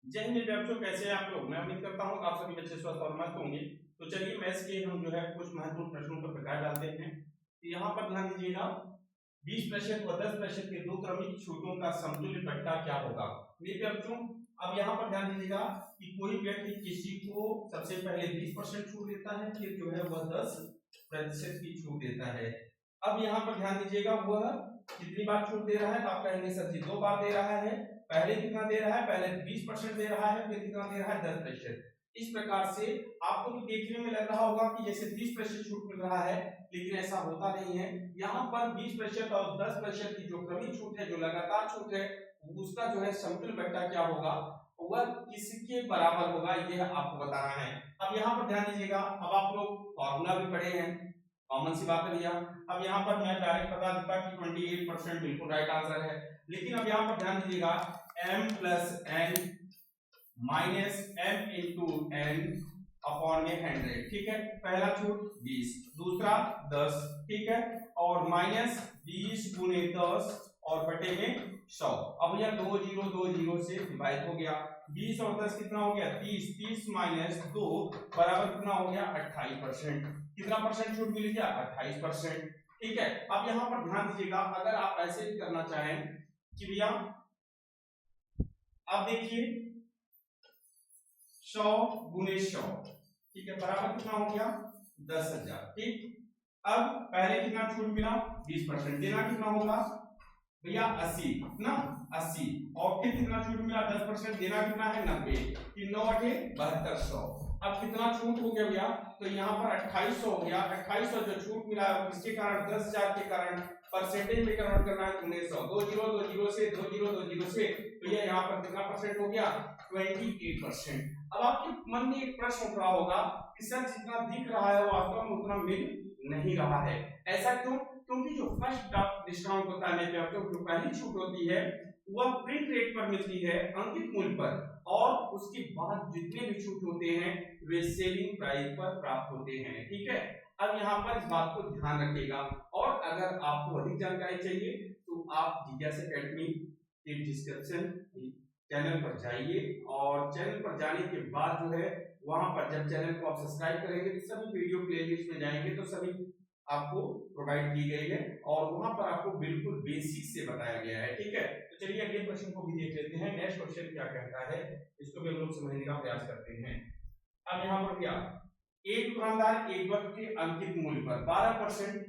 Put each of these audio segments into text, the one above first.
जय हिंद बच्चों, कैसे हैं आप लोग। मैं उम्मीद करता हूं आप सभी बच्चे स्वस्थ और मस्त होंगे। तो चलिए मैथ्स के हम जो है कुछ महत्वपूर्ण प्रश्नों पर प्रकाश डालते हैं। तो यहाँ पर ध्यान दीजिएगा, 20% व 10% के दो क्रमिक छूटों का समतुल्य बट्टा क्या होगा। मेरे बच्चों अब यहाँ पर ध्यान दीजिएगा कि कोई व्यक्ति किसी को सबसे पहले 20% छूट देता है, फिर जो है वह 10% की छूट देता है। अब यहाँ पर ध्यान दीजिएगा वह कितनी बार छूट दे रहा है, तो आप कहेंगे सर जी 2 बार दे रहा है। पहले कितना दे रहा है, पहले 20% दे रहा है, फिर कितना दे रहा है 10%। इस प्रकार से आपको तो देखने में लग रहा होगा कि जैसे 20% छूट मिल रहा है, लेकिन ऐसा होता नहीं है। यहाँ पर 20% और 10% की जो क्रमिक छूट है, जो लगातार छूट है, उसका जो है समतुल्य बट्टा क्या होगा, वह किसके बराबर होगा, यह आपको बताना है। अब यहाँ पर ध्यान दीजिएगा, अब आप लोग फॉर्मूला भी पढ़े हैं, कॉमन सी बात है भैया। अब यहाँ पर मैं डायरेक्ट बता देता कि 28% बिल्कुल राइट आंसर है। लेकिन अब यहाँ पर ध्यान दीजिएगा, m plus n minus m into n upon में 100, ठीक है। पहला छूट 20, दूसरा 10, ठीक है, और माइनस 20 गुने 10 और बटे में 100। अब भैया 2 0 से डिवाइड हो गया, 20 और 10 कितना हो गया 30, 30 माइनस 2 बराबर कितना हो गया 28%। कितना परसेंट छूट मिल गया 28%, ठीक है। अब यहाँ पर ध्यान दीजिएगा, अगर आप ऐसे भी करना चाहें कि भैया अब देखिए 100 गुने 100, ठीक है, बराबर कितना हो गया 10,000, ठीक। अब पहले कितना छूट मिला 20%, देना कितना होगा भैया 80 ना 80, और फिर कितना छूट मिला 10%, देना कितना है 90, 3 9 8 7200। अब कितना छूट हो गया भैया, तो यहाँ पर 2800 हो गया। 2800 जो छूट मिला इसके कारण 10,000 के कारण परसेंटेज में कन्वर्ट करना है 1900, 2 0 से 2 0 से भैया यहाँ पर कितना परसेंट हो गया 28%। अब आपके मन में एक प्रश्न उठ रहा होगा कि सर जितना दिख रहा है वास्तव में उतना मिल नहीं रहा है, ऐसा क्यों? क्योंकि जो फर्स्ट डिस्काउंट होता है जो पहली छूट होती है वह प्रिंट रेट पर मिलती है, अंकित मूल्य पर, और उसके बाद जितने भी छूट होते हैं वे सेलिंग प्राइस पर प्राप्त होते हैं, ठीक है। अब यहाँ पर इस बात को ध्यान रखिएगा, और अगर आपको अधिक जानकारी चाहिए तो आप जिज्ञासा एकेडमी के डिस्क्रिप्शन चैनल पर जाइए, और चैनल पर जाने के बाद जो है वहां पर जब चैनल को आप सब्सक्राइब करेंगे तो सभी वीडियो प्लेलिस्ट में जाएंगे तो सभी आपको प्रोवाइड की गई है, और वहां पर आपको बिल्कुल बेसिक से बताया गया है, ठीक है। तो चलिए अगले क्वेश्चन को भी देख लेते हैं। नेक्स्ट क्वेश्चन क्या कहता है, इसको भी हम लोग समझने का प्रयास करते हैं। अब यहाँ पर क्या, एक दुकानदार एक वस्तु के अंकित मूल्य पर 12%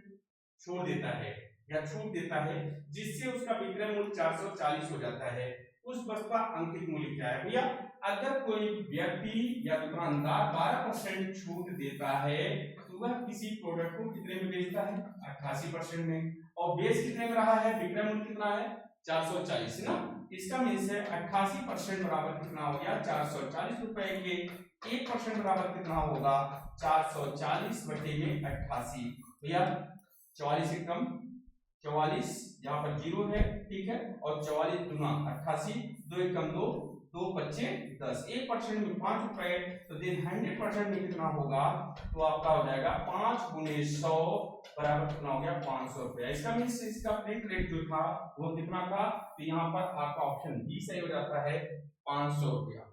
छोड़ देता है या छूट देता है, जिससे उसका विक्रय मूल्य 440 हो जाता है। उस वस्तु का अंकित मूल्य क्या है भैया? अगर कोई व्यक्ति या दुकानदार 12% छूट देता है तो वह किसी प्रोडक्ट को कितने में बेचता है 88% में, और बेच कितने में रहा है, विक्रय मूल्य कितना है 440 ना। इसका मीन्स है 88% बराबर कितना हो गया 440 रुपए के, 1% बराबर कितना होगा 440 बटे में 88। भैया 44 से कम 44, यहाँ पर 0 है, ठीक है, और 44 गुना 88, 2 कम 2, 2 बच्चे 10, 1% में 5 रुपए, तो देन 100% में कितना होगा, तो आपका हो जाएगा 5 गुने 100 बराबर कितना हो गया 500 रुपया। इसका मीन्स इसका प्रिंट रेट जो था वो कितना था, तो यहाँ पर आपका ऑप्शन बी सही हो जाता है 500 रुपया।